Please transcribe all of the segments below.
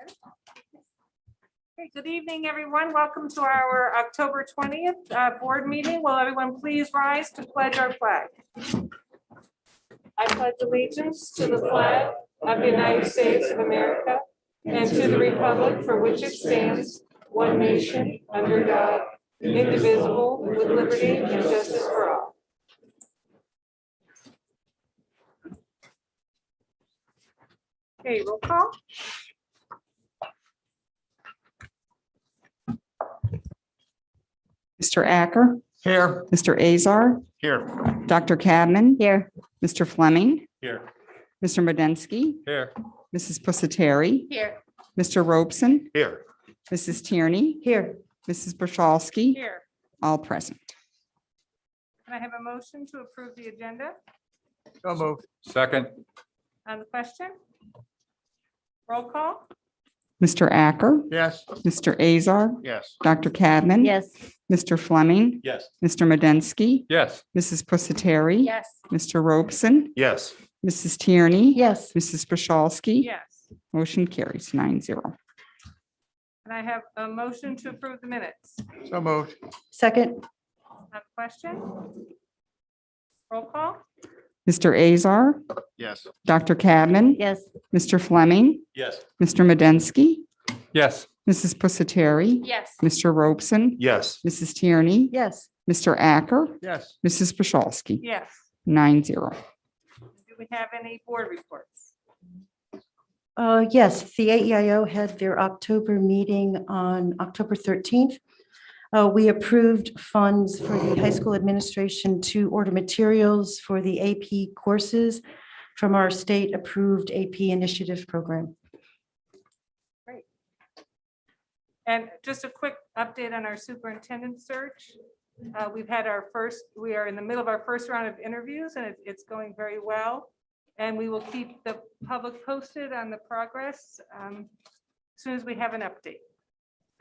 Okay, good evening, everyone. Welcome to our October 20th board meeting. Will everyone please rise to pledge our flag? I pledge allegiance to the flag of the United States of America and to the republic for which it stands, one nation, under God, indivisible, with liberty and justice for all. Okay, roll call. Mr. Acker, Here. Mr. Azar, Here. Dr. Cadman, Here. Mr. Fleming, Here. Mr. Medensky, Here. Mrs. Pusateri, Here. Mr. Robeson, Here. Mrs. Tierney, Here. Mrs. Brashalski, Here. all present. Can I have a motion to approve the agenda So moved. Second. on the question? Roll call. Mr. Acker, Yes. Mr. Azar, Yes. Dr. Cadman, Yes. Mr. Fleming, Yes. Mr. Medensky, Yes. Mrs. Pusateri, Yes. Mr. Robeson, Yes. Mrs. Tierney, Yes. Mrs. Brashalski, Yes. motion carries 9-0. And I have a motion to approve the minutes. So moved. Second. On the question? Roll call. Mr. Azar, Yes. Dr. Cadman, Yes. Mr. Fleming, Yes. Mr. Medensky, Yes. Mrs. Pusateri, Yes. Mr. Robeson, Yes. Mrs. Tierney, Yes. Mr. Acker, Yes. Mrs. Brashalski, Yes. 9-0. Do we have any board reports? Yes, the AEIO had their October meeting on October 13th. We approved funds for the high school administration to order materials for the AP courses from our state-approved AP initiative program. And just a quick update on our superintendent search. We are in the middle of our first round of interviews and it's going very well. And we will keep the public posted on the progress as soon as we have an update.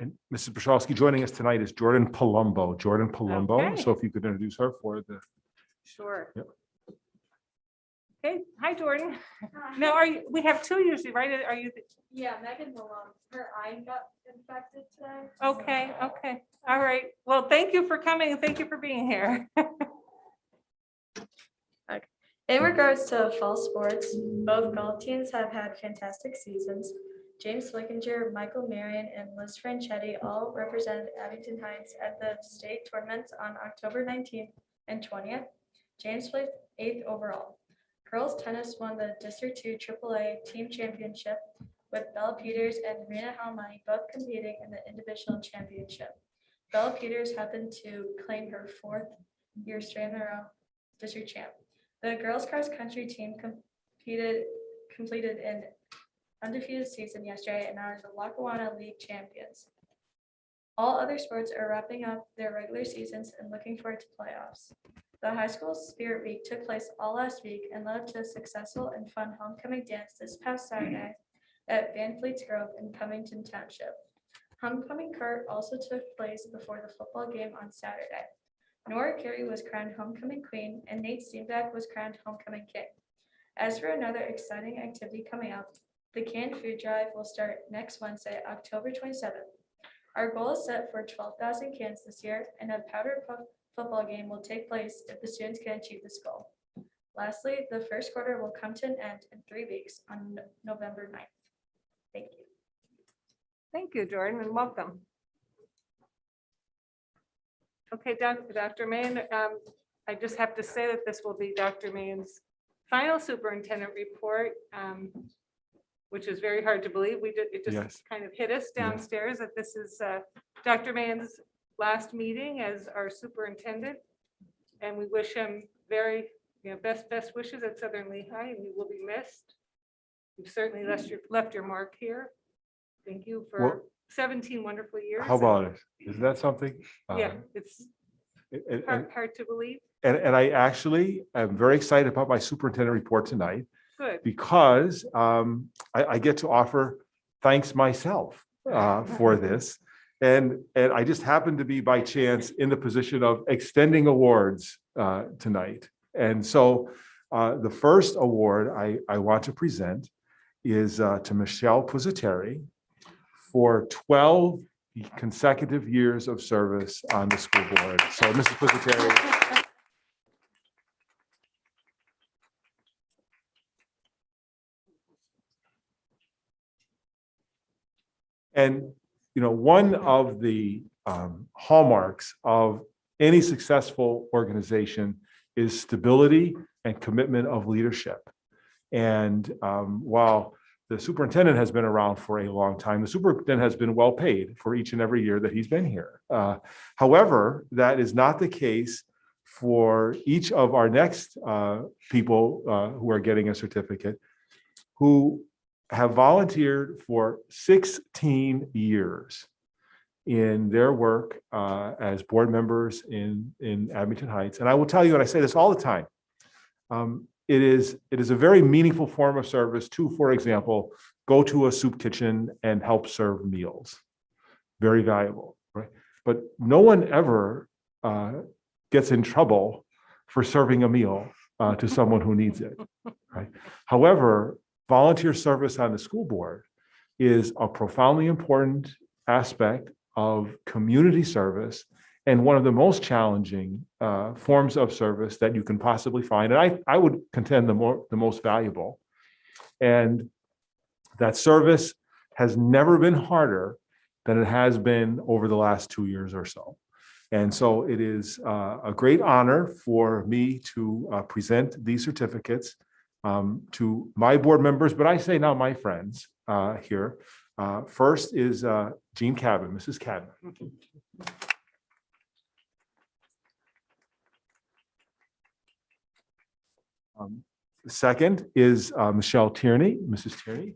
And Mrs. Brashalski, joining us tonight is Jordan Palumbo. Jordan Palumbo. Okay. So if you could introduce her for the. Sure. Yep. Okay, hi Jordan. No, we have two usually, right? Are you, Yeah, Megan Malone, her eye got infected today. okay, all right. Well, thank you for coming and thank you for being here. In regards to fall sports, both golf teams have had fantastic seasons. James Flickinger, Michael Marion, and Liz Franchetti all represented Abington Heights at the state tournaments on October 19th and 20th. James placed 8th overall. Girls tennis won the District 2 AAA team championship with Bella Peters and Rena Halmani both competing in the individual championship. Bella Peters happened to claim her 4th year straight in a row district champ. The girls cross country team completed an undefeated season yesterday and are the Lackawanna League champions. All other sports are wrapping up their regular seasons and looking forward to playoffs. The high school spirit week took place all last week and led up to a successful and fun homecoming dance this past Saturday at Van Fleet's Grove in Covington Township. Homecoming cart also took place before the football game on Saturday. Nora Carey was crowned homecoming queen and Nate Steenbeck was crowned homecoming king. As for another exciting activity coming up, the canned food drive will start next Wednesday, October 27th. Our goal is set for 12,000 cans this year, and a powder puff football game will take place if the students can achieve this goal. Lastly, the first quarter will come to an end in 3 weeks on November 9th. Thank you. Thank you, Jordan, and welcome. Okay, Dr. Main, I just have to say that this will be Dr. Main's final superintendent report, which is very hard to believe. It just Yes. kind of hit us downstairs that this is Dr. Main's last meeting as our superintendent. And we wish him best wishes at Southern Lehigh, and he will be missed. You've certainly left your mark here. Thank you for Well, 17 wonderful years. How about it? Isn't that something? Yeah, it's And hard to believe. I actually am very excited about my superintendent report tonight Good. because I get to offer thanks myself for this. And I just happened to be by chance in the position of extending awards tonight. And so the first award I want to present is to Michelle Pusateri. for 12 consecutive years of service on the school board. So, Mrs. Pusateri. And, one of the hallmarks of any successful organization is stability and commitment of leadership. And while the superintendent has been around for a long time, the superintendent has been well paid for each and every year that he's been here. However, that is not the case for each of our next people who are getting a certificate, who have volunteered for 16 years in their work as board members in Abington Heights. And I will tell you, and I say this all the time, it is a very meaningful form of service to, for example, go to a soup kitchen and help serve meals. Very valuable, right? But no one ever gets in trouble for serving a meal to someone who needs it, right? However, volunteer service on the school board is a profoundly important aspect of community service and one of the most challenging forms of service that you can possibly find. And I would contend the most valuable. And that service has never been harder than it has been over the last 2 years or so. And so it is a great honor for me to present these certificates to my board members, but I say now my friends here. First is Jean Cabin, Mrs. Cabin. The second is Michelle Tierney, Mrs. Tierney.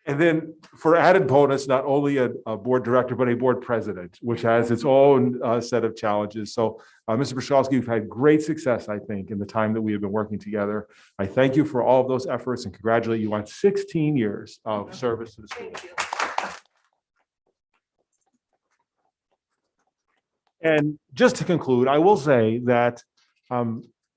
And then for added bonus, not only a board director, but a board president, which has its own set of challenges. So, Mr. Brashalski, you've had great success, I think, in the time that we have been working together. I thank you for all of those efforts and congratulate you on 16 years of service to the school. And just to conclude, I will say that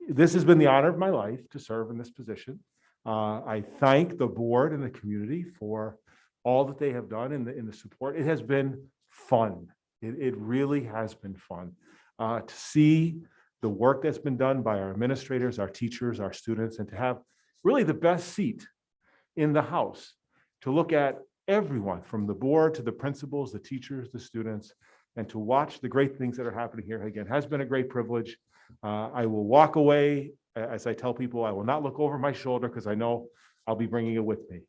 this has been the honor of my life to serve in this position. I thank the board and the community for all that they have done in the support. It has been fun. It really has been fun to see the work that's been done by our administrators, our teachers, our students, and to have really the best seat in the house to look at everyone from the board to the principals, the teachers, the students, and to watch the great things that are happening here again has been a great privilege. I will walk away. As I tell people, I will not look over my shoulder because I know I'll be bringing it with me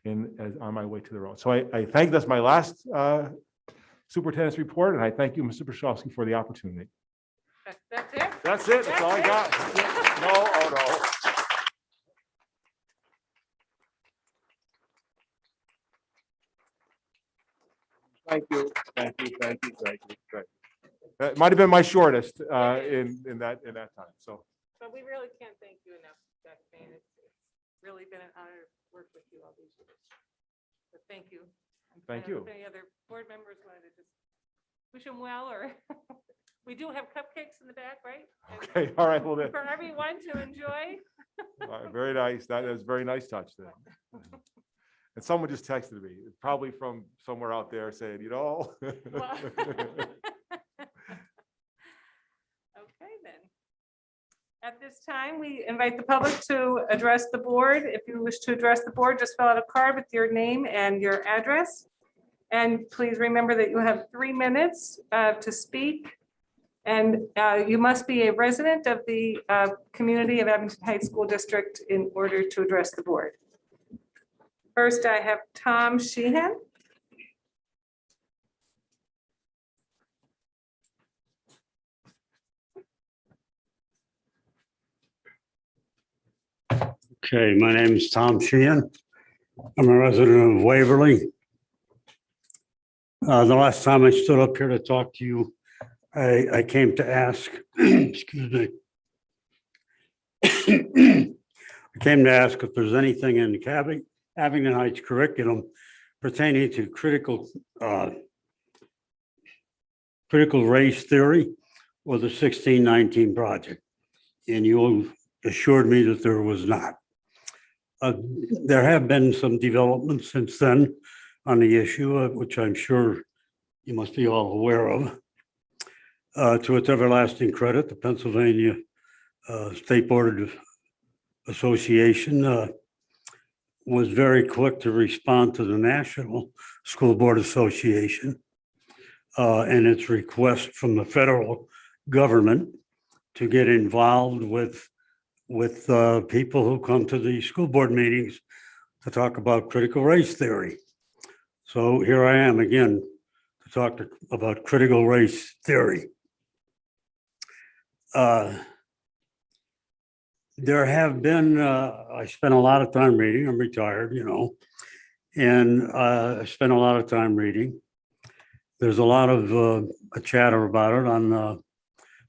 on my way to the road. So I think that's my last superintendent's report, and I thank you, Mr. Brashalski, for the opportunity. That's it? That's it. That's all I got. No, oh no. Thank you. Thank you. Thank you. Thank you. Great. That might have been my shortest in that time. So. But we really can't thank you enough, Stephanie. It's really been an honor to work with you all these years. But thank you. Thank I don't know you. if any other board members wanted to just wish them well, or we do have cupcakes in the back, right? And Okay. All right. Well, then. for everyone to enjoy. All right, very nice. That is a very nice touch there. And someone just texted me, probably from somewhere out there saying, Well, okay, then. At this time, we invite the public to address the board. If you wish to address the board, just fill out a card with your name and your address. And please remember that you have 3 minutes to speak. And you must be a resident of the community of Abington Heights School District in order to address the board. First, I have Tom Sheehan. Okay, my name is Tom Sheehan. I'm a resident of Waverly. The last time I stood up here to talk to you, I came to ask, excuse me. I came to ask if there's anything in the Abington Heights curriculum pertaining to critical race theory or the 1619 project. and you assured me that there was not. There have been some developments since then on the issue, which I'm sure you must be all aware of. To its everlasting credit, the Pennsylvania State Board of Association was very quick to respond to the National School Board Association and its request from the federal government to get involved with people who come to the school board meetings to talk about critical race theory. So here I am again to talk about critical race theory. There have been, I spent a lot of time reading. I'm retired, you know, and I spent a lot of time reading. There's a lot of chatter about it on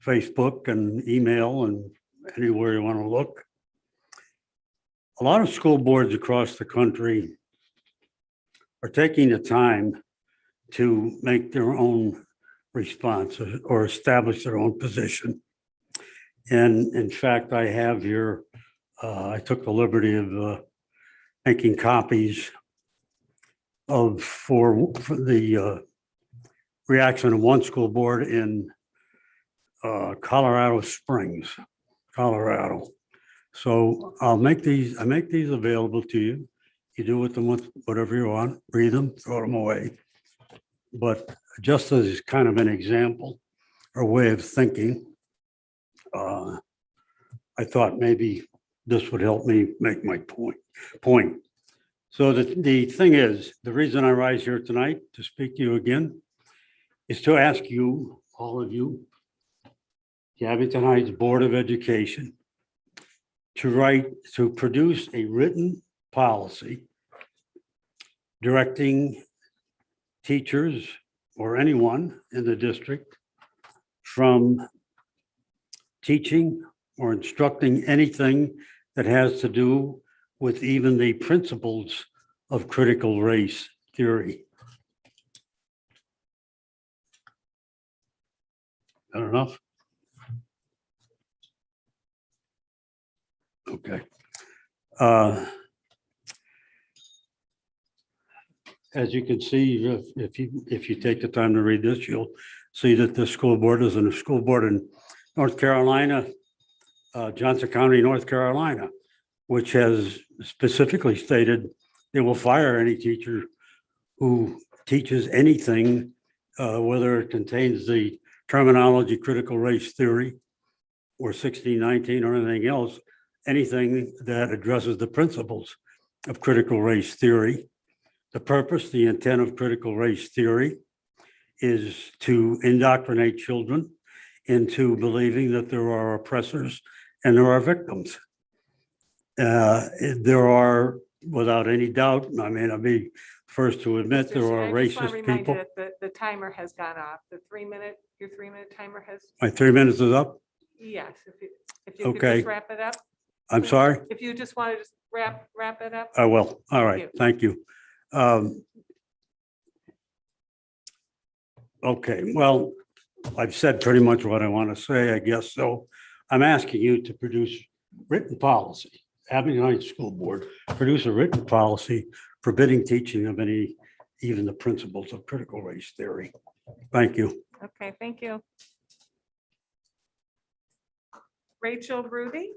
Facebook and email and anywhere you want to look. A lot of school boards across the country are taking the time to make their own response or establish their own position. And in fact, I have here, I took the liberty of making copies for the reaction of one school board in Colorado Springs, Colorado. So I make these available to you. You do with them whatever you want, read them, throw them away. But just as kind of an example or way of thinking, I thought maybe this would help me make my point. So the thing is, the reason I rise here tonight to speak to you again is to ask you, all of you, the Abington Heights Board of Education, to produce a written policy directing teachers or anyone in the district from teaching or instructing anything that has to do with even the principles of critical race theory. Not enough? Okay. As you can see, if you take the time to read this, you'll see that the school board is in a school board in North Carolina, Johnson County, North Carolina, which has specifically stated they will fire any teacher who teaches anything, whether it contains the terminology critical race theory or 1619 or anything else, anything that addresses the principles of critical race theory. The purpose, the intent of critical race theory is to indoctrinate children into believing that there are oppressors and there are victims. There are, without any doubt, I mean, I'll be first to admit, Mr. there Chair, are I just want to racist remind you people. that the timer has gone off. Your 3-minute timer has, My 3 minutes is up. yes, if you could Okay. just wrap it up. I'm please. sorry. If you just want to just wrap it up. I will. All right. you. Thank you. Okay, well, I've said pretty much what I want to say, I guess. So I'm asking you to produce written policy, Abington Heights School Board, produce a written policy forbidding teaching of any, even the principles of critical race theory. Thank you. Okay, thank you. Rachel Rudy.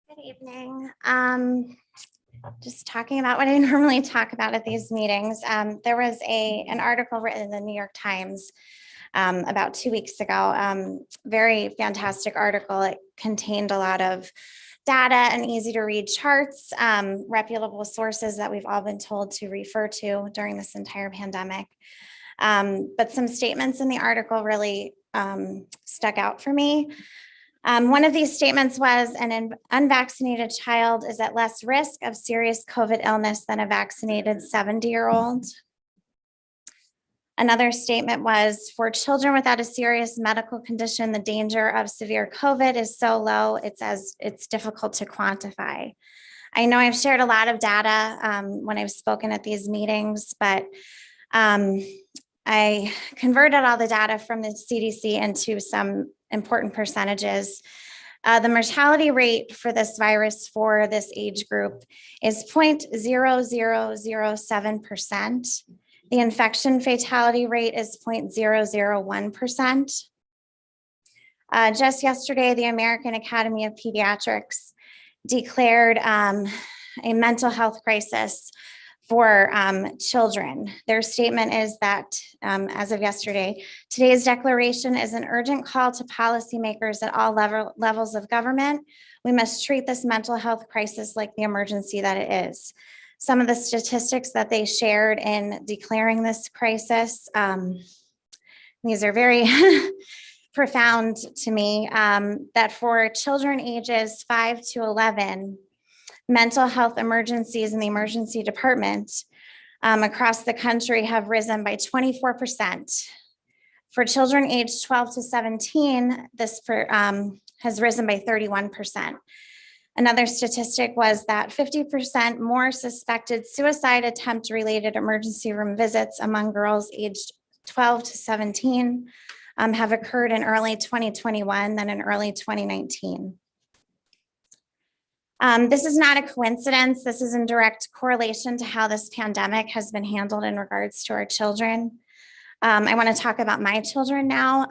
Good evening. Just talking about what I normally talk about at these meetings. There was an article written in the New York Times about 2 weeks ago. Very fantastic article. It contained a lot of data and easy to read charts, reputable sources that we've all been told to refer to during this entire pandemic. But some statements in the article really stuck out for me. One of these statements was an unvaccinated child is at less risk of serious COVID illness than a vaccinated 70-year-old. Another statement was for children without a serious medical condition, the danger of severe COVID is so low, it's difficult to quantify. I know I've shared a lot of data when I've spoken at these meetings, but I'm I converted all the data from the CDC into some important percentages. The mortality rate for this virus for this age group is 0.0007%. The infection fatality rate is 0.001%. Just yesterday, the American Academy of Pediatrics declared a mental health crisis for children. Their statement is that, as of yesterday, today's declaration is an urgent call to policymakers at all levels of government. We must treat this mental health crisis like the emergency that it is. Some of the statistics that they shared in declaring this crisis, these are very profound to me, that for children ages 5 to 11, mental health emergencies in the emergency department across the country have risen by 24%. For children aged 12 to 17, this has risen by 31%. Another statistic was that 50% more suspected suicide attempt related emergency room visits among girls aged 12 to 17 have occurred in early 2021 than in early 2019. This is not a coincidence. This is in direct correlation to how this pandemic has been handled in regards to our children. I want to talk about my children now.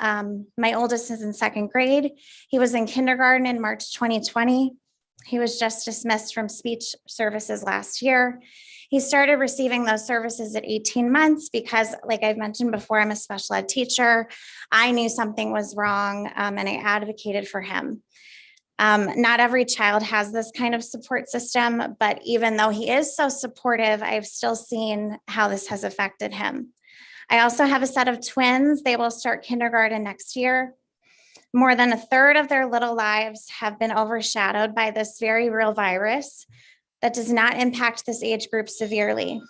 My oldest is in 2nd grade. He was in kindergarten in March 2020. He was just dismissed from speech services last year. He started receiving those services at 18 months because, like I've mentioned before, I'm a special ed teacher. I knew something was wrong, and I advocated for him. Not every child has this kind of support system, but even though he is so supportive, I've still seen how this has affected him. I also have a set of twins. They will start kindergarten next year. More than a third of their little lives have been overshadowed by this very real virus that does not impact this age group severely.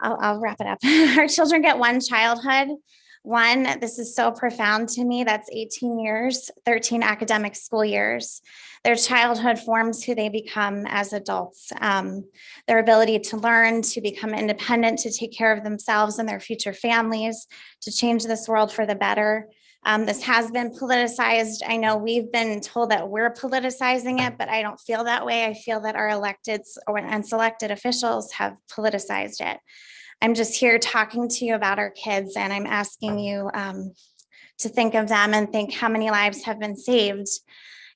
I'll wrap it up. Our children get one childhood. This is so profound to me, that's 18 years, 13 academic school years. Their childhood forms who they become as adults. Their ability to learn, to become independent, to take care of themselves and their future families, to change this world for the better. This has been politicized. I know we've been told that we're politicizing it, but I don't feel that way. I feel that our electeds and selected officials have politicized it. I'm just here talking to you about our kids, and I'm asking you to think of them and think how many lives have been saved.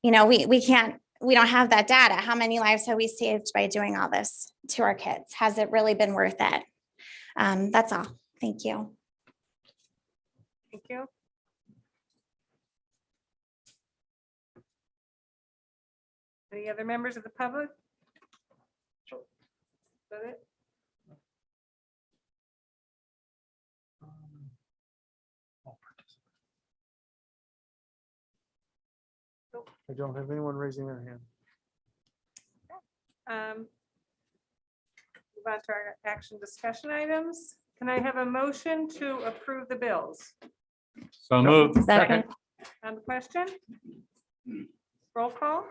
You know, we don't have that data. How many lives have we saved by doing all this to our kids? Has it really been worth it? That's all. Thank you. Thank you. Any other members of the public? Is that it? I don't have anyone raising their hand. Move on to our action discussion items. Can I have a motion to approve the bills? So moved. Second. On the question? Roll call?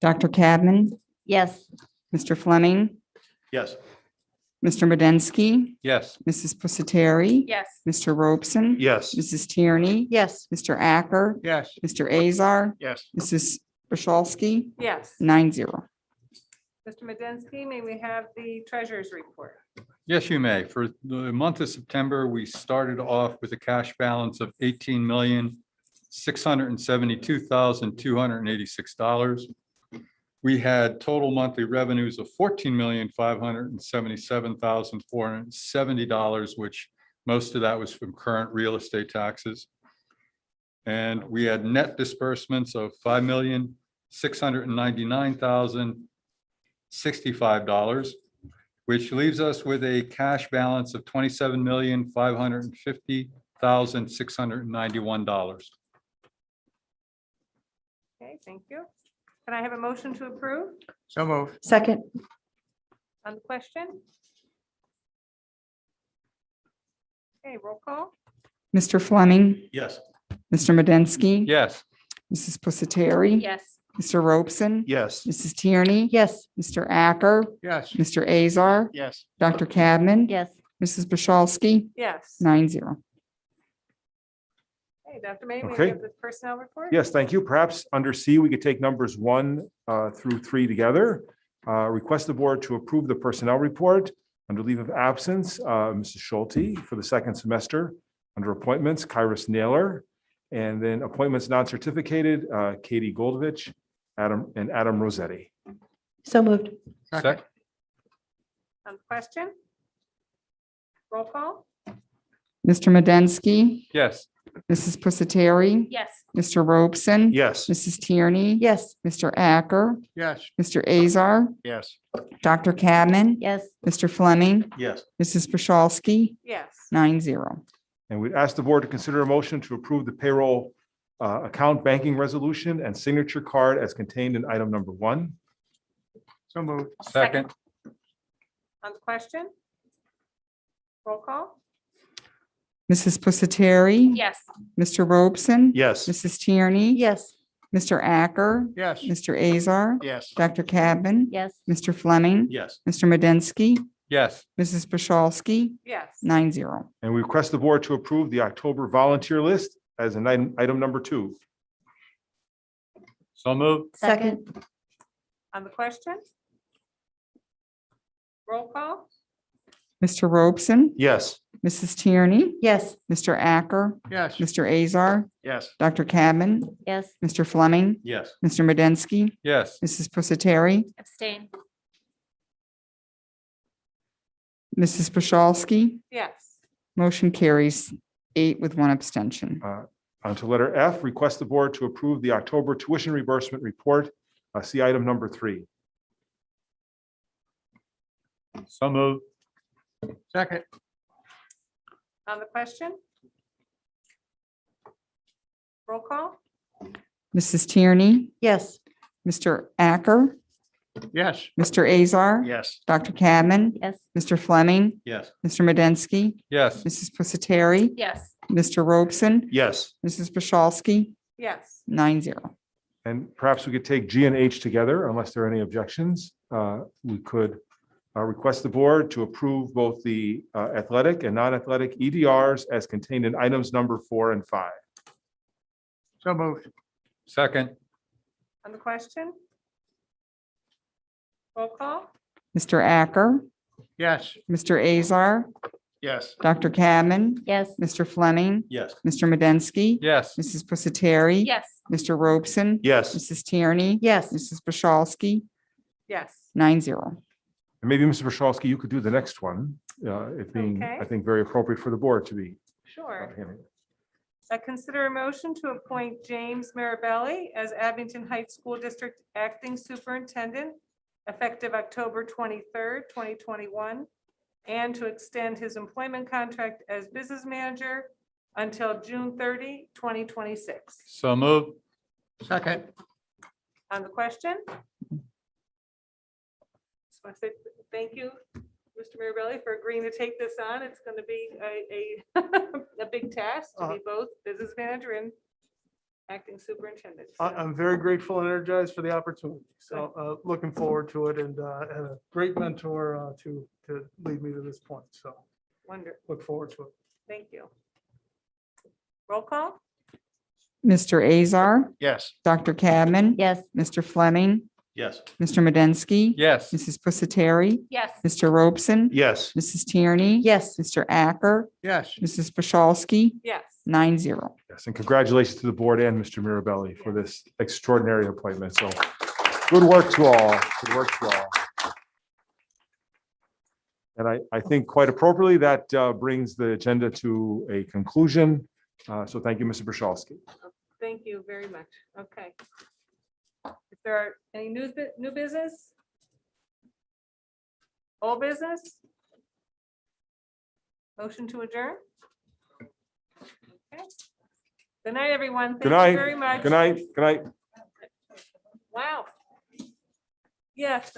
Dr. Cadman, Yes. Mr. Fleming, Yes. Mr. Medensky, Yes. Mrs. Pusateri, Yes. Mr. Robeson, Yes. Mrs. Tierney, Yes. Mr. Acker, Yes. Mr. Azar, Yes. Mrs. Brzezowski, Yes. 9-0. Mr. Medensky, may we have the treasurer's report? Yes, you may. For the month of September, we started off with a cash balance of $18,672,286. We had total monthly revenues of $14,577,470, which most of that was from current real estate taxes. And we had net disbursements of $5,699,065, which leaves us with a cash balance of $27,550,691. Okay, thank you. Can I have a motion to approve So moved. Second. on the question? Okay, roll call? Mr. Fleming, Yes. Mr. Medensky. Yes. Mrs. Pusateri. Yes. Mr. Robeson? Yes. Mrs. Tierney? Yes. Mr. Acker? Yes. Mr. Azar? Yes. Dr. Cadman? Yes. Mrs. Bashalski? Yes. 9-0. Hey, Dr. May, we Okay. have the personnel report? Yes, thank you. Perhaps under C, we could take numbers 1 through 3 together. Request the board to approve the personnel report under leave of absence, Mrs. Schulte for the second semester. Under appointments, Kyrus Naylor. And then appointments non-certificated, Katie Goldovich, Adam Rossetti. So moved. Second. On the question? Roll call? Mr. Medensky? Yes. Mrs. Pusateri? Yes. Mr. Robeson? Yes. Mrs. Tierney? Yes. Mr. Acker? Yes. Mr. Azar? Yes. Dr. Cadman? Yes. Mr. Fleming? Yes. Mrs. Bashalski? Yes. 9-0. And we'd ask the board to consider a motion to approve the payroll account banking resolution and signature card as contained in item number 1. So moved. Second. On the question? Roll call? Mrs. Pusateri? Yes. Mr. Robeson? Yes. Mrs. Tierney? Yes. Mr. Acker? Yes. Mr. Azar? Yes. Dr. Cadman? Yes. Mr. Fleming? Yes. Mr. Medensky? Yes. Mrs. Bashalski? Yes. 9-0. And we request the board to approve the October volunteer list as an item number 2. So moved. Second. On the question? Roll call? Mr. Robeson? Yes. Mrs. Tierney? Yes. Mr. Acker? Yes. Mr. Azar? Yes. Dr. Cadman? Yes. Mr. Fleming? Yes. Mr. Medensky? Yes. Mrs. Pusateri? Abstain. Mrs. Bashalski? Yes. Motion carries 8 with 1 abstention. On to letter F, request the board to approve the October tuition reimbursement report. See item number 3. So moved. Second. On the question? Roll call? Mrs. Tierney? Yes. Mr. Acker? Yes. Mr. Azar? Yes. Dr. Cadman? Yes. Mr. Fleming? Yes. Mr. Medensky? Yes. Mrs. Pusateri? Yes. Mr. Robeson? Yes. Mrs. Bashalski? Yes. 9-0. And perhaps we could take G and H together unless there are any objections. We could request the board to approve both the athletic and non-athletic EDRs as contained in items number 4 and 5. So moved. Second. On the question? Roll call? Mr. Acker? Yes. Mr. Azar? Yes. Dr. Cadman? Yes. Mr. Fleming? Yes. Mr. Medensky? Yes. Mrs. Pusateri? Yes. Mr. Robeson? Yes. Mrs. Tierney? Yes. Mrs. Bashalski? Yes. 9-0. And maybe, Mr. Bashalski, you could do the next one, it being, Okay. I think, very appropriate for the board to be. Sure. I consider a motion to appoint James Maribelli as Abington Heights School District Acting Superintendent effective October 23rd, 2021, and to extend his employment contract as business manager until June 30, 2026. So moved. Second. On the question? Just want to say thank you, Mr. Maribelli, for agreeing to take this on. It's going to be a big task to be both business manager and acting superintendent. So, I'm very grateful and energized for the opportunity. So looking forward to it and a great mentor to lead me to this point. So wonderful. look forward to it. Thank you. Roll call? Mr. Azar? Yes. Dr. Cadman? Yes. Mr. Fleming? Yes. Mr. Medensky? Yes. Mrs. Pusateri? Yes. Mr. Robeson? Yes. Mrs. Tierney? Yes. Mr. Acker? Yes. Mrs. Bashalski? Yes. 9-0. Yes, and congratulations to the board and Mr. Maribelli for this extraordinary appointment. So good work to all. Good work to all. And I think quite appropriately, that brings the agenda to a conclusion. So thank you, Mr. Bashalski. Thank you very much. Okay. If there are any new business? Old business? Motion to adjourn? Okay. Good night, everyone. Good Thank night. you very much. Good night. Good night. Wow. Yes.